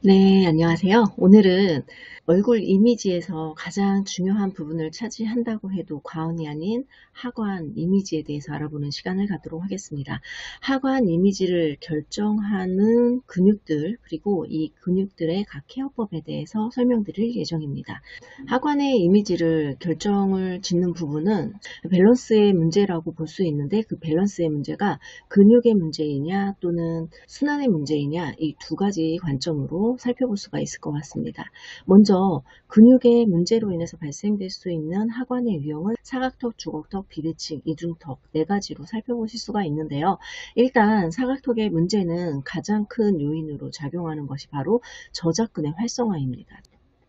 네, 안녕하세요. 오늘은 얼굴 이미지에서 가장 중요한 부분을 차지한다고 해도 과언이 아닌 하관 이미지에 대해서 알아보는 시간을 갖도록 하겠습니다. 하관 이미지를 결정하는 근육들, 그리고 이 근육들의 각 케어법에 대해서 설명드릴 예정입니다. 하관의 이미지를 결정을 짓는 부분은 밸런스의 문제라고 볼 수 있는데, 그 밸런스의 문제가 근육의 문제이냐 또는 순환의 문제이냐, 이 두 가지 관점으로 살펴볼 수가 있을 것 같습니다. 먼저 근육의 문제로 인해서 발생될 수 있는 하관의 유형은 사각턱, 주걱턱, 비대칭, 이중턱 네 가지로 살펴보실 수가 있는데요. 일단 사각턱의 문제는 가장 큰 요인으로 작용하는 것이 바로 저작근의 활성화입니다.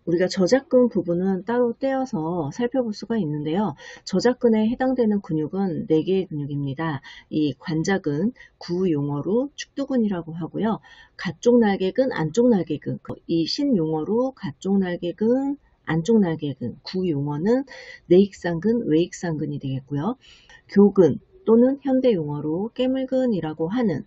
우리가 저작근 부분은 따로 떼어서 살펴볼 수가 있는데요. 저작근에 해당되는 근육은 4개의 근육입니다. 이 관자근, 구용어로 축두근이라고 하고요. 가쪽 날개근, 안쪽 날개근, 이 신용어로 가쪽 날개근, 안쪽 날개근, 구용어는 내익상근, 외익상근이 되겠고요. 교근 또는 현대용어로 깨물근이라고 하는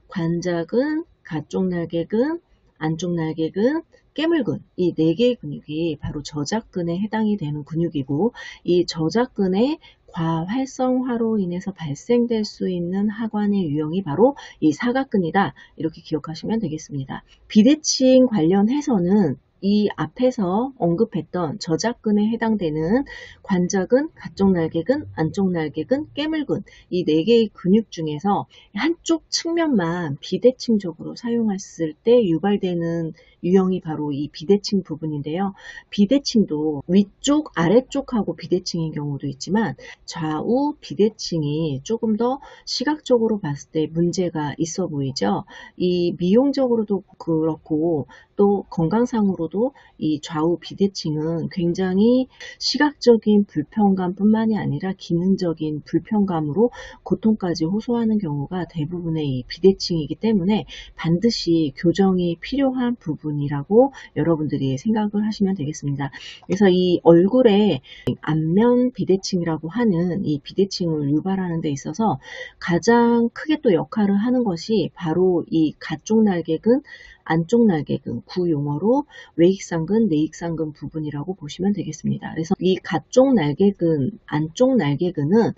관자근, 가쪽 날개근, 안쪽 날개근, 깨물근, 이 4개의 근육이 바로 저작근에 해당이 되는 근육이고, 이 저작근의 과활성화로 인해서 발생될 수 있는 하관의 유형이 바로 이 사각근이다, 이렇게 기억하시면 되겠습니다. 비대칭 관련해서는 이 앞에서 언급했던 저작근에 해당되는 관자근, 가쪽 날개근, 안쪽 날개근, 깨물근, 이 4개의 근육 중에서 한쪽 측면만 비대칭적으로 사용했을 때 유발되는 유형이 바로 이 비대칭 부분인데요. 비대칭도 위쪽, 아래쪽하고 비대칭인 경우도 있지만 좌우 비대칭이 조금 더 시각적으로 봤을 때 문제가 있어 보이죠. 이 미용적으로도 그렇고 또 건강상으로도 이 좌우 비대칭은 굉장히 시각적인 불편감뿐만이 아니라 기능적인 불편감으로 고통까지 호소하는 경우가 대부분의 이 비대칭이기 때문에 반드시 교정이 필요한 부분이라고 여러분들이 생각을 하시면 되겠습니다. 그래서 이 얼굴에 안면 비대칭이라고 하는 이 비대칭을 유발하는 데 있어서 가장 크게 또 역할을 하는 것이 바로 이 가쪽 날개근, 안쪽 날개근, 구용어로 외익상근, 내익상근 부분이라고 보시면 되겠습니다. 그래서 이 가쪽 날개근, 안쪽 날개근은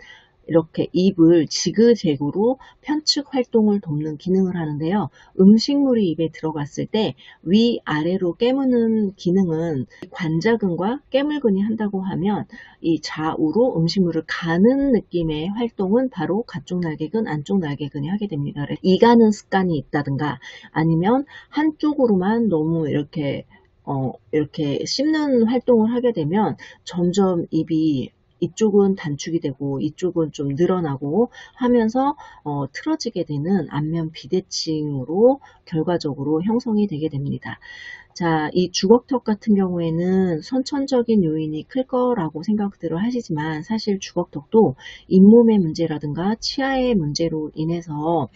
이렇게 입을 지그재그로 편측 활동을 돕는 기능을 하는데요. 음식물이 입에 들어갔을 때 위아래로 깨무는 기능은 관자근과 깨물근이 한다고 하면, 이 좌우로 음식물을 가는 느낌의 활동은 바로 가쪽 날개근, 안쪽 날개근이 하게 됩니다. 이가는 습관이 있다든가 아니면 한쪽으로만 너무 이렇게 씹는 활동을 하게 되면 점점 입이 이쪽은 단축이 되고 이쪽은 좀 늘어나고 하면서 틀어지게 되는 안면 비대칭으로 결과적으로 형성이 되게 됩니다. 자, 이 주걱턱 같은 경우에는 선천적인 요인이 클 거라고 생각들을 하시지만, 사실 주걱턱도 잇몸의 문제라든가 치아의 문제로 인해서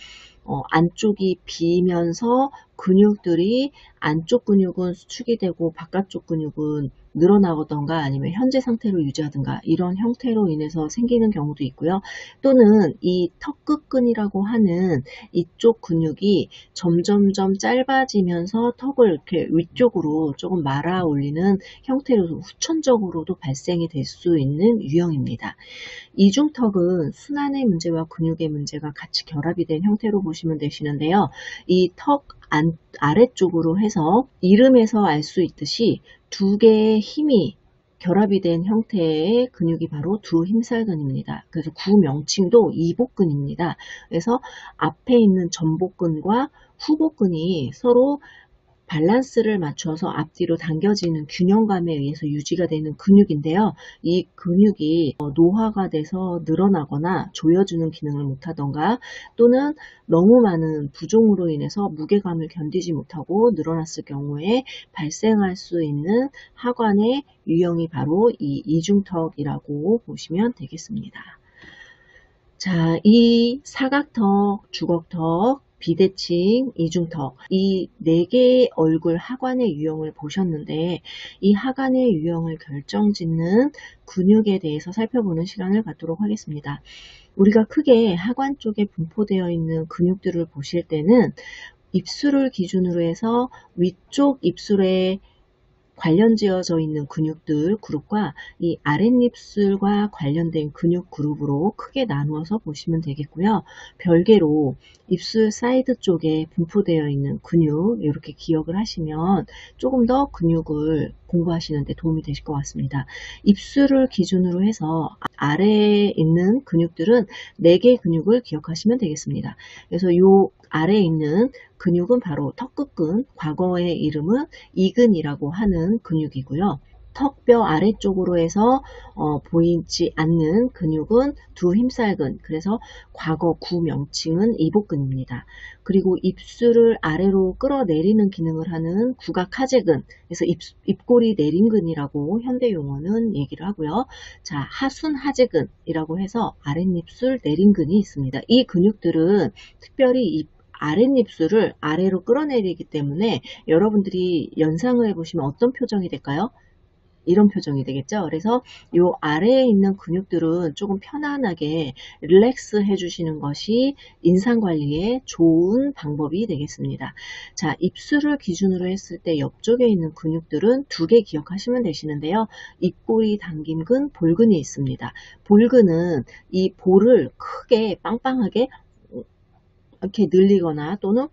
안쪽이 비면서 근육들이 안쪽 근육은 수축이 되고 바깥쪽 근육은 늘어나거던가 아니면 현재 상태로 유지하든가 이런 형태로 인해서 생기는 경우도 있고요. 또는 이 턱끝근이라고 하는 이쪽 근육이 점점점 짧아지면서 턱을 이렇게 위쪽으로 조금 말아 올리는 형태로 후천적으로도 발생이 될 수 있는 유형입니다. 이중턱은 순환의 문제와 근육의 문제가 같이 결합이 된 형태로 보시면 되시는데요. 이 턱 아래쪽으로 해서 이름에서 알 수 있듯이 두 개의 힘이 결합이 된 형태의 근육이 바로 두 힘살근입니다. 그래서 구명칭도 이복근입니다. 그래서 앞에 있는 전복근과 후복근이 서로 밸런스를 맞춰서 앞뒤로 당겨지는 균형감에 의해서 유지가 되는 근육인데요. 이 근육이 노화가 돼서 늘어나거나 조여주는 기능을 못하던가 또는 너무 많은 부종으로 인해서 무게감을 견디지 못하고 늘어났을 경우에 발생할 수 있는 하관의 유형이 바로 이 이중턱이라고 보시면 되겠습니다. 자, 이 사각턱, 주걱턱, 비대칭, 이중턱, 이 4개의 얼굴 하관의 유형을 보셨는데, 이 하관의 유형을 결정짓는 근육에 대해서 살펴보는 시간을 갖도록 하겠습니다. 우리가 크게 하관 쪽에 분포되어 있는 근육들을 보실 때는 입술을 기준으로 해서 위쪽 입술에 관련지어져 있는 근육들 그룹과 이 아랫입술과 관련된 근육 그룹으로 크게 나누어서 보시면 되겠고요. 별개로 입술 사이드 쪽에 분포되어 있는 근육 이렇게 기억을 하시면 조금 더 근육을 공부하시는 데 도움이 되실 것 같습니다. 입술을 기준으로 해서 아래에 있는 근육들은 4개 근육을 기억하시면 되겠습니다. 그래서 이 아래에 있는 근육은 바로 턱끝근, 과거의 이름은 이근이라고 하는 근육이고요. 턱뼈 아래쪽으로 해서 보이지 않는 근육은 두 힘살근, 그래서 과거 구 명칭은 이복근입니다. 그리고 입술을 아래로 끌어내리는 기능을 하는 구각하재근, 그래서 입꼬리 내림근이라고 현대 용어는 얘기를 하고요. 자, 하순하재근이라고 해서 아랫입술 내림근이 있습니다. 이 근육들은 특별히 아랫입술을 아래로 끌어내리기 때문에 여러분들이 연상을 해보시면 어떤 표정이 될까요? 이런 표정이 되겠죠. 그래서 이 아래에 있는 근육들은 조금 편안하게 릴렉스 해주시는 것이 인상관리에 좋은 방법이 되겠습니다. 자, 입술을 기준으로 했을 때 옆쪽에 있는 근육들은 2개 기억하시면 되시는데요. 입꼬리 당김근, 볼근이 있습니다. 볼근은 이 볼을 크게 빵빵하게 이렇게 늘리거나 또는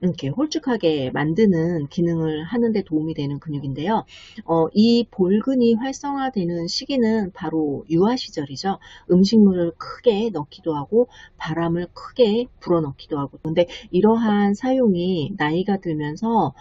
이렇게 홀쭉하게 만드는 기능을 하는데 도움이 되는 근육인데요. 이 볼근이 활성화되는 시기는 바로 유아 시절이죠. 음식물을 크게 넣기도 하고 바람을 크게 불어넣기도 하고. 근데 이러한 사용이 나이가 들면서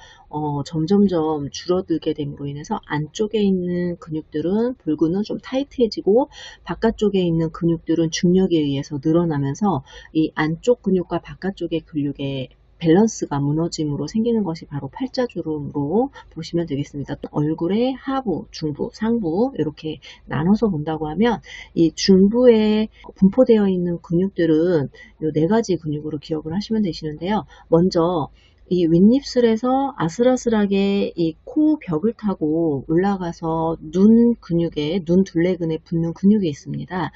점점점 줄어들게 됨으로 인해서 안쪽에 있는 근육들은 볼근은 좀 타이트해지고 바깥쪽에 있는 근육들은 중력에 의해서 늘어나면서 이 안쪽 근육과 바깥쪽의 근육의 밸런스가 무너짐으로 생기는 것이 바로 팔자주름으로 보시면 되겠습니다. 또 얼굴의 하부, 중부, 상부 이렇게 나눠서 본다고 하면 이 중부에 분포되어 있는 근육들은 이 4가지 근육으로 기억을 하시면 되시는데요. 먼저 이 윗입술에서 아슬아슬하게 이 코 벽을 타고 올라가서 눈 근육에, 눈 둘레근에 붙는 근육이 있습니다.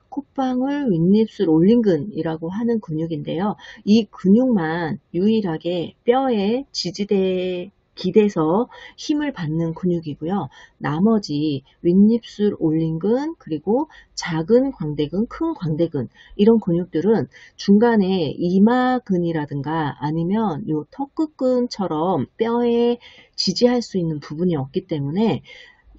콧방울 윗입술 올림근이라고 하는 근육인데요. 이 근육만 유일하게 뼈에 지지대에 기대서 힘을 받는 근육이고요. 나머지 윗입술 올림근 그리고 작은 광대근, 큰 광대근 이런 근육들은 중간에 이마근이라든가 아니면 요 턱끝근처럼 뼈에 지지할 수 있는 부분이 없기 때문에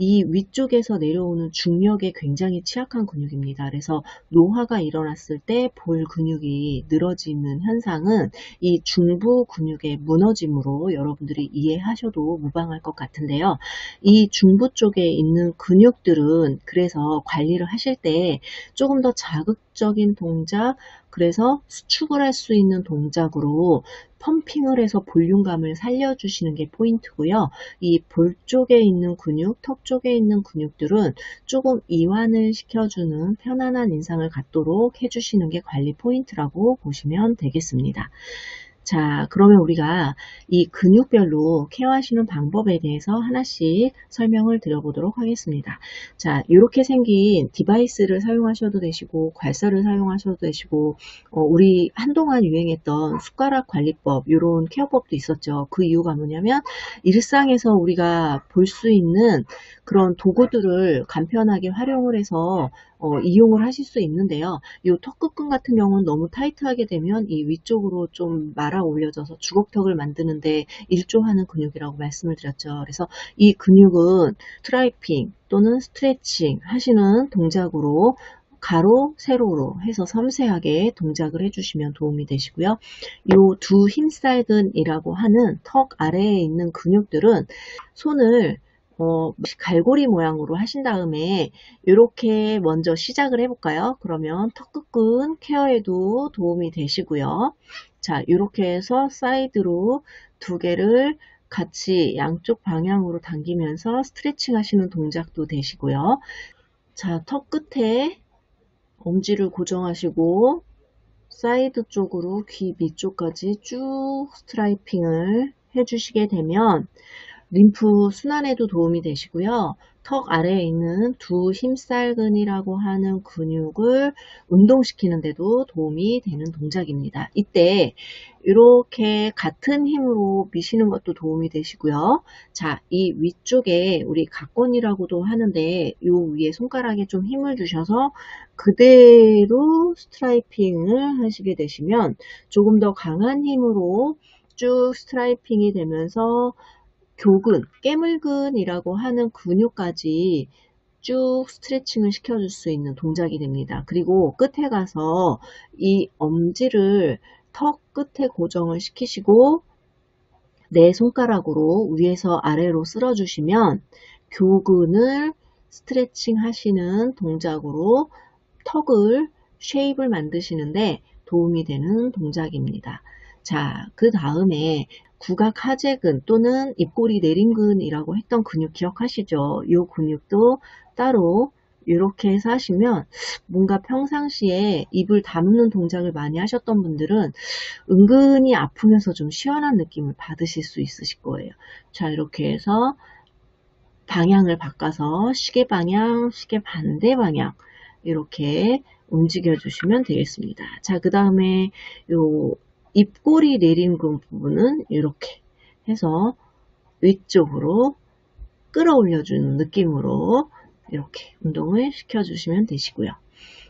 이 위쪽에서 내려오는 중력에 굉장히 취약한 근육입니다. 그래서 노화가 일어났을 때 볼 근육이 늘어지는 현상은 이 중부 근육의 무너짐으로 여러분들이 이해하셔도 무방할 것 같은데요. 이 중부 쪽에 있는 근육들은 그래서 관리를 하실 때 조금 더 자극적인 동작, 그래서 수축을 할 수 있는 동작으로 펌핑을 해서 볼륨감을 살려주시는 게 포인트고요. 이 볼 쪽에 있는 근육, 턱 쪽에 있는 근육들은 조금 이완을 시켜주는 편안한 인상을 갖도록 해주시는 게 관리 포인트라고 보시면 되겠습니다. 자, 그러면 우리가 이 근육별로 케어하시는 방법에 대해서 하나씩 설명을 드려보도록 하겠습니다. 자, 이렇게 생긴 디바이스를 사용하셔도 되시고 괄사를 사용하셔도 되시고 우리 한동안 유행했던 숟가락 관리법 이런 케어법도 있었죠. 그 이유가 뭐냐면 일상에서 우리가 볼 수 있는 그런 도구들을 간편하게 활용을 해서 이용을 하실 수 있는데요. 이 턱끝근 같은 경우는 너무 타이트하게 되면 이 위쪽으로 좀 말아 올려져서 주걱턱을 만드는데 일조하는 근육이라고 말씀을 드렸죠. 그래서 이 근육은 트라이핑 또는 스트레칭 하시는 동작으로 가로, 세로로 해서 섬세하게 동작을 해주시면 도움이 되시고요. 이 두 힘살근이라고 하는 턱 아래에 있는 근육들은 손을 갈고리 모양으로 하신 다음에 이렇게 먼저 시작을 해볼까요? 그러면 턱끝근 케어에도 도움이 되시고요. 자, 이렇게 해서 사이드로 2개를 같이 양쪽 방향으로 당기면서 스트레칭 하시는 동작도 되시고요. 자, 턱 끝에 엄지를 고정하시고 사이드 쪽으로 귀 밑쪽까지 쭉 스트라이핑을 해주시게 되면 림프 순환에도 도움이 되시고요. 턱 아래에 있는 두 힘살근이라고 하는 근육을 운동시키는 데도 도움이 되는 동작입니다. 이때 이렇게 같은 힘으로 미시는 것도 도움이 되시고요. 자, 이 위쪽에 우리 각권이라고도 하는데 이 위에 손가락에 좀 힘을 주셔서 그대로 스트라이핑을 하시게 되시면 조금 더 강한 힘으로 쭉 스트라이핑이 되면서 교근, 깨물근이라고 하는 근육까지 쭉 스트레칭을 시켜줄 수 있는 동작이 됩니다. 그리고 끝에 가서 이 엄지를 턱 끝에 고정을 시키시고 내 손가락으로 위에서 아래로 쓸어주시면 교근을 스트레칭 하시는 동작으로 턱을 쉐입을 만드시는데 도움이 되는 동작입니다. 자, 그 다음에 국악하재근 또는 입꼬리 내림근이라고 했던 근육 기억하시죠? 이 근육도 따로 이렇게 해서 하시면 뭔가 평상시에 입을 다무는 동작을 많이 하셨던 분들은 은근히 아프면서 좀 시원한 느낌을 받으실 수 있으실 거예요. 자, 이렇게 해서 방향을 바꿔서 시계 방향, 시계 반대 방향 이렇게 움직여 주시면 되겠습니다. 자, 그 다음에 요 입꼬리 내림근 부분은 이렇게 해서 위쪽으로 끌어올려 주는 느낌으로 이렇게 운동을 시켜 주시면 되시고요.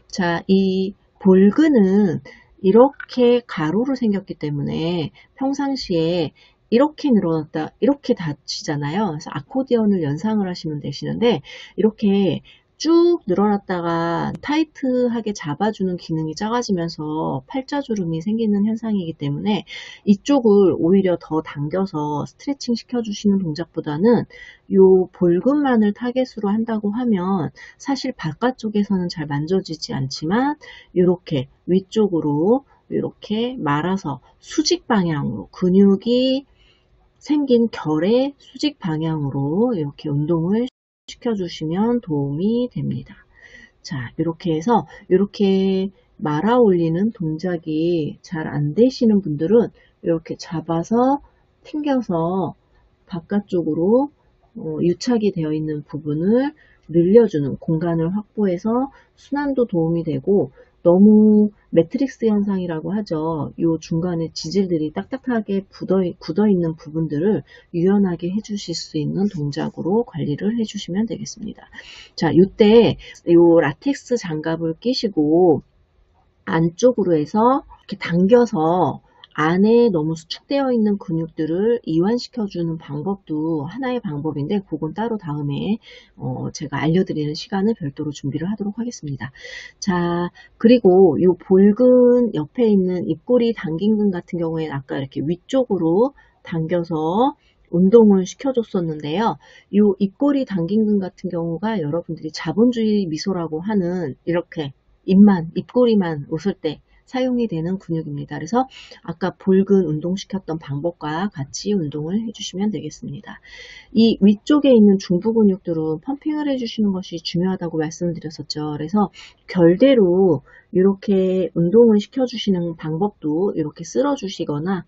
자, 이 볼근은 이렇게 가로로 생겼기 때문에 평상시에 이렇게 늘어났다 이렇게 닫히잖아요. 그래서 아코디언을 연상을 하시면 되시는데 이렇게 쭉 늘어났다가 타이트하게 잡아주는 기능이 작아지면서 팔자주름이 생기는 현상이기 때문에 이쪽을 오히려 더 당겨서 스트레칭 시켜주시는 동작보다는 이 볼근만을 타겟으로 한다고 하면 사실 바깥쪽에서는 잘 만져지지 않지만 이렇게 위쪽으로 이렇게 말아서 수직 방향으로 근육이 생긴 결의 수직 방향으로 이렇게 운동을 시켜주시면 도움이 됩니다. 자, 이렇게 해서 이렇게 말아 올리는 동작이 잘 안 되시는 분들은 이렇게 잡아서 튕겨서 바깥쪽으로 유착이 되어 있는 부분을 늘려주는 공간을 확보해서 순환도 도움이 되고 너무 매트릭스 현상이라고 하죠. 이 중간에 지질들이 딱딱하게 굳어 있는 부분들을 유연하게 해주실 수 있는 동작으로 관리를 해주시면 되겠습니다. 자, 이때 이 라텍스 장갑을 끼시고 안쪽으로 해서 이렇게 당겨서 안에 너무 수축되어 있는 근육들을 이완시켜주는 방법도 하나의 방법인데 그건 따로 다음에 제가 알려드리는 시간을 별도로 준비를 하도록 하겠습니다. 자, 그리고 이 볼근 옆에 있는 입꼬리 당긴근 같은 경우에는 아까 이렇게 위쪽으로 당겨서 운동을 시켜줬었는데요. 이 입꼬리 당긴근 같은 경우가 여러분들이 자본주의 미소라고 하는 이렇게 입꼬리만 웃을 때 사용이 되는 근육입니다. 그래서 아까 볼근 운동시켰던 방법과 같이 운동을 해주시면 되겠습니다. 이 위쪽에 있는 중부 근육들은 펌핑을 해주시는 것이 중요하다고 말씀드렸었죠. 그래서 결대로 이렇게 운동을 시켜주시는 방법도 이렇게 쓸어주시거나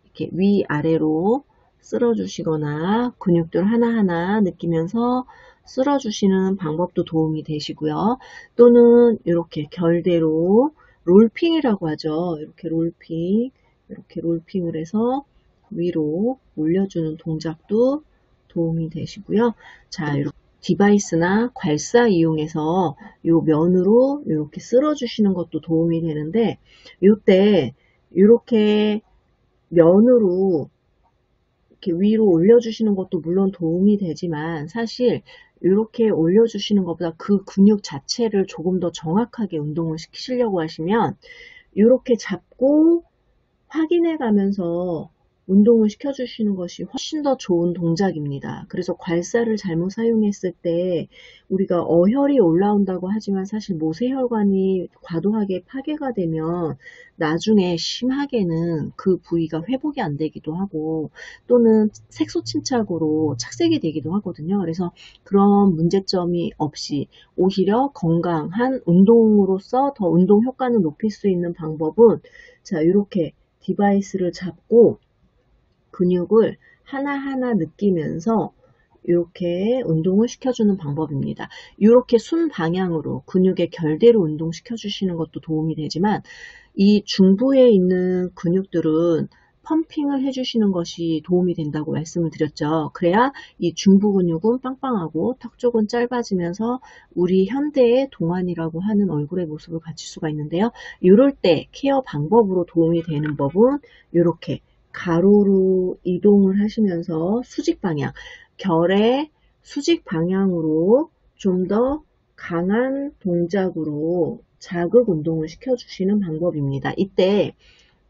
이렇게 위아래로 쓸어주시거나 근육들 하나하나 느끼면서 쓸어주시는 방법도 도움이 되시고요. 또는 이렇게 결대로 롤핑이라고 하죠. 이렇게 롤핑을 해서 위로 올려주는 동작도 도움이 되시고요. 자, 이렇게 디바이스나 괄사 이용해서 이 면으로 이렇게 쓸어주시는 것도 도움이 되는데 이때 이렇게 면으로 이렇게 위로 올려주시는 것도 물론 도움이 되지만 사실 이렇게 올려주시는 것보다 그 근육 자체를 조금 더 정확하게 운동을 시키시려고 하시면 이렇게 잡고 확인해 가면서 운동을 시켜주시는 것이 훨씬 더 좋은 동작입니다. 그래서 괄사를 잘못 사용했을 때 우리가 어혈이 올라온다고 하지만 사실 모세혈관이 과도하게 파괴가 되면 나중에 심하게는 그 부위가 회복이 안 되기도 하고 또는 색소 침착으로 착색이 되기도 하거든요. 그래서 그런 문제점이 없이 오히려 건강한 운동으로서 더 운동 효과는 높일 수 있는 방법은 자, 이렇게 디바이스를 잡고 근육을 하나하나 느끼면서 이렇게 운동을 시켜주는 방법입니다. 이렇게 순 방향으로 근육의 결대로 운동시켜 주시는 것도 도움이 되지만 이 중부에 있는 근육들은 펌핑을 해주시는 것이 도움이 된다고 말씀을 드렸죠. 그래야 이 중부 근육은 빵빵하고 턱 쪽은 짧아지면서 우리 현대의 동안이라고 하는 얼굴의 모습을 갖출 수가 있는데요. 이럴 때 케어 방법으로 도움이 되는 법은 이렇게 가로로 이동을 하시면서 수직 방향, 결의 수직 방향으로 좀 더 강한 동작으로 자극 운동을 시켜주시는 방법입니다. 이때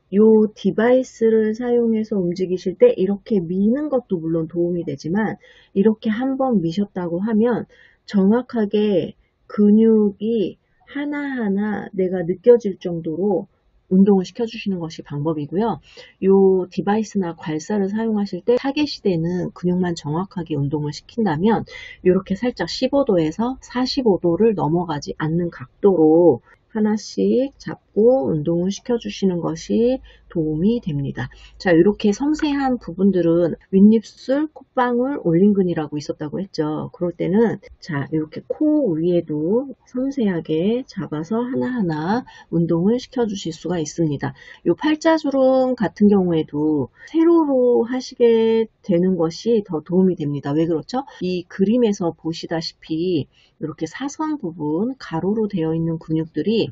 이 디바이스를 사용해서 움직이실 때 이렇게 미는 것도 물론 도움이 되지만 이렇게 한번 미셨다고 하면 정확하게 근육이 하나하나 내가 느껴질 정도로 운동을 시켜주시는 것이 방법이고요. 이 디바이스나 괄사를 사용하실 때 타겟이 되는 근육만 정확하게 운동을 시킨다면 이렇게 살짝 15도에서 45도를 넘어가지 않는 각도로 하나씩 잡고 운동을 시켜주시는 것이 도움이 됩니다. 자, 이렇게 섬세한 부분들은 윗입술, 콧방울, 올림근이라고 있었다고 했죠. 그럴 때는 자, 이렇게 코 위에도 섬세하게 잡아서 하나하나 운동을 시켜주실 수가 있습니다. 이 팔자주름 같은 경우에도 세로로 하시게 되는 것이 더 도움이 됩니다. 왜 그렇죠? 이 그림에서 보시다시피 이렇게 사선 부분 가로로 되어 있는 근육들이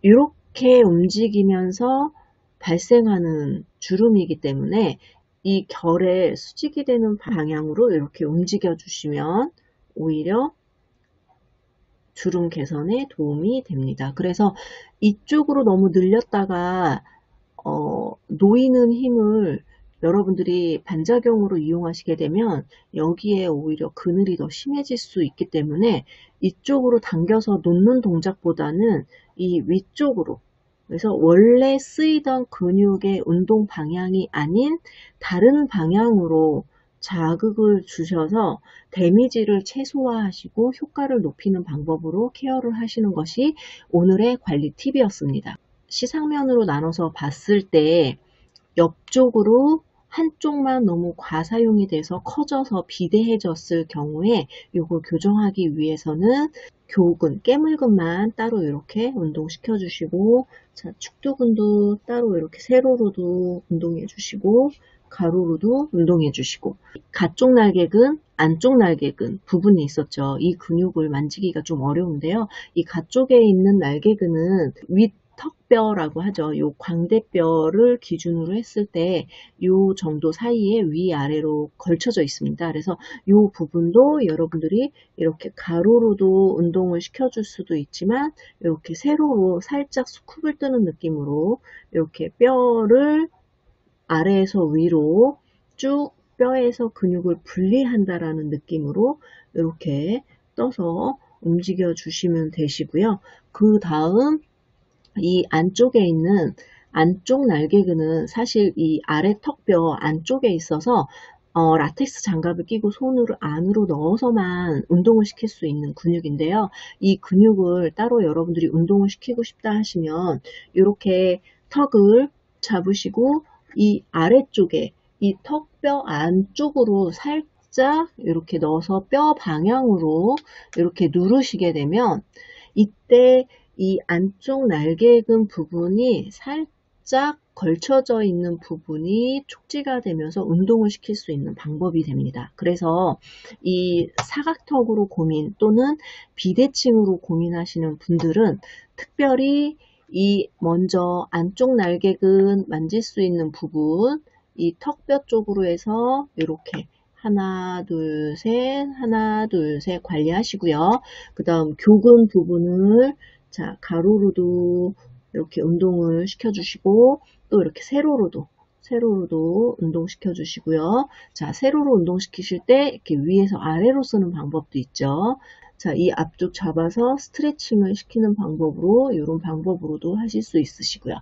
이렇게 움직이면서 발생하는 주름이기 때문에 이 결의 수직이 되는 방향으로 이렇게 움직여 주시면 오히려 주름 개선에 도움이 됩니다. 그래서 이쪽으로 너무 늘렸다가 놓이는 힘을 여러분들이 반작용으로 이용하시게 되면 여기에 오히려 그늘이 더 심해질 수 있기 때문에 이쪽으로 당겨서 놓는 동작보다는 이 위쪽으로, 그래서 원래 쓰이던 근육의 운동 방향이 아닌 다른 방향으로 자극을 주셔서 데미지를 최소화하시고 효과를 높이는 방법으로 케어를 하시는 것이 오늘의 관리 팁이었습니다. 시상면으로 나눠서 봤을 때 옆쪽으로 한쪽만 너무 과사용이 돼서 커져서 비대해졌을 경우에 이걸 교정하기 위해서는 교근, 깨물근만 따로 이렇게 운동시켜 주시고, 자, 축두근도 따로 이렇게 세로로도 운동해 주시고, 가로로도 운동해 주시고, 가쪽 날개근, 안쪽 날개근 부분이 있었죠. 이 근육을 만지기가 좀 어려운데요. 이 가쪽에 있는 날개근은 윗 턱뼈라고 하죠. 요 광대뼈를 기준으로 했을 때 요 정도 사이에 위아래로 걸쳐져 있습니다. 그래서 요 부분도 여러분들이 이렇게 가로로도 운동을 시켜줄 수도 있지만 이렇게 세로로 살짝 스쿱을 뜨는 느낌으로 이렇게 뼈를 아래에서 위로 쭉 뼈에서 근육을 분리한다라는 느낌으로 이렇게 떠서 움직여 주시면 되시고요. 그 다음 이 안쪽에 있는 안쪽 날개근은 사실 이 아래 턱뼈 안쪽에 있어서 라텍스 장갑을 끼고 손으로 안으로 넣어서만 운동을 시킬 수 있는 근육인데요. 이 근육을 따로 여러분들이 운동을 시키고 싶다 하시면 이렇게 턱을 잡으시고 이 아래쪽에 이 턱뼈 안쪽으로 살짝 이렇게 넣어서 뼈 방향으로 이렇게 누르시게 되면 이때 이 안쪽 날개근 부분이 살짝 걸쳐져 있는 부분이 촉지가 되면서 운동을 시킬 수 있는 방법이 됩니다. 그래서 이 사각턱으로 고민 또는 비대칭으로 고민하시는 분들은 특별히 이 먼저 안쪽 날개근 만질 수 있는 부분, 이 턱뼈 쪽으로 해서 이렇게 하나, 둘, 셋, 하나, 둘, 셋 관리하시고요. 그 다음 교근 부분을 자, 가로로도 이렇게 운동을 시켜주시고 또 이렇게 세로로도 운동시켜 주시고요. 자, 세로로 운동시키실 때 이렇게 위에서 아래로 쓰는 방법도 있죠. 자, 이 앞쪽 잡아서 스트레칭을 시키는 방법으로 이런 방법으로도 하실 수 있으시고요.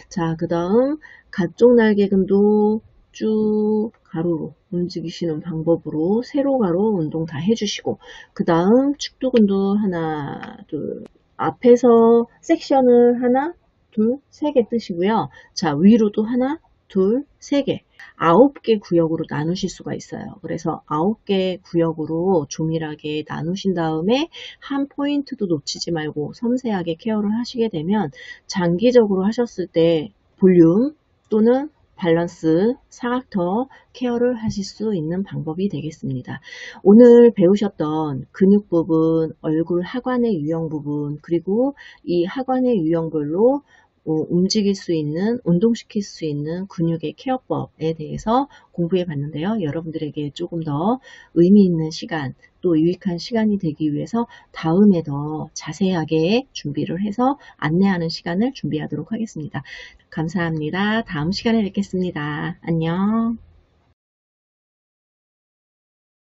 자, 그 다음 가쪽 날개근도 쭉 가로로 움직이시는 방법으로 세로 가로 운동 다 해주시고 그 다음 축두근도 하나 둘 앞에서 섹션을 하나 둘 세 개 뜨시고요. 자, 위로도 하나 둘, 세 개, 9개 구역으로 나누실 수가 있어요. 그래서 9개 구역으로 조밀하게 나누신 다음에 한 포인트도 놓치지 말고 섬세하게 케어를 하시게 되면 장기적으로 하셨을 때 볼륨 또는 밸런스, 사각턱 케어를 하실 수 있는 방법이 되겠습니다. 오늘 배우셨던 근육 부분, 얼굴 하관의 유형 부분, 그리고 이 하관의 유형별로 움직일 수 있는, 운동시킬 수 있는 근육의 케어법에 대해서 공부해 봤는데요. 여러분들에게 조금 더 의미 있는 시간, 또 유익한 시간이 되기 위해서 다음에 더 자세하게 준비를 해서 안내하는 시간을 준비하도록 하겠습니다. 감사합니다. 다음 시간에 뵙겠습니다. 안녕.